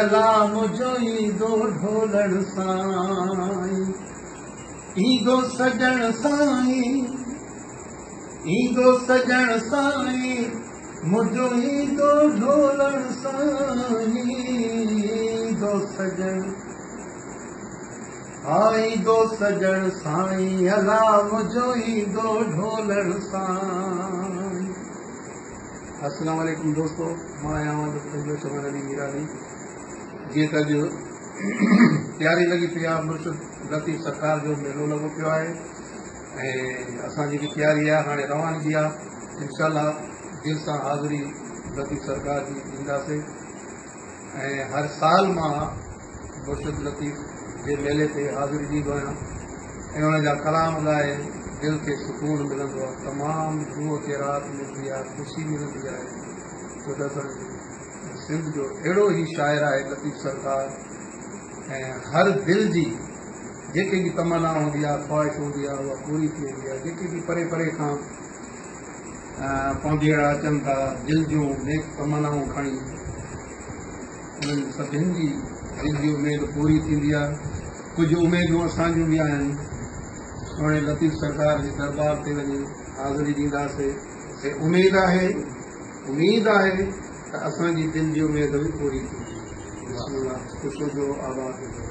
अला मुझो ईंदो ढोलण साईं, ईंदो सजण साईं, ईंदो सजण साईं, मुझो ईंदो ढोलण साईं, ईंदो सजण ईंदो सजण साईं, अला मुझो ईंदो ढोलण साईं। अस्सलाम वालेकुम दोस्तों, मां आहियां पंहिंजो चमन अली मीरानी। जीअं त अॼु तयारी लॻी पई आहे, मुर्शिद लतीफ़ सरकार जो मेलो लॻो पियो आहे ऐं असांजी बि तयारी आहे, हाणे रवानगी आहे। इंशाअल्लाह दिलि सां हाज़िरी लतीफ़ सरकार जी ॾींदासीं ऐं हर साल मां मुर्शिद लतीफ़ जे मेले ते हाज़िरी ॾींदो आहियां ऐं उन जा कलाम लाइ दिलि खे सुकून मिलंदो आहे, तमामु रूह खे राहत मिलंदी आहे, ख़ुशी मिलंदी आहे। छो त सिंध जो अहिड़ो ई शाइर आहे लतीफ़ सरकार ऐं हर दिलि जी जेके बि तमन्ना हूंदी आहे, ख़्वाहिश हूंदी आहे, उहा पूरी थी वेंदी आहे। जेके बि परे परे खां पहुंजेड़ा अचनि था दिलि जूं नेक तमन्नाऊं खणी, उन्हनि सभिनी जी दिलि जी उमेद पूरी थींदी आहे। कुझु उमेदूं असांजूं बि आहिनि, सुहिणे लतीफ़ सरकार जे दरबार ते वञी हाज़िरी ॾींदासीं। उमेद आहे त असांजी दिलि जी उमेद बि पूरी थींदी। ख़ुशि हुजो, आबाद हुजो।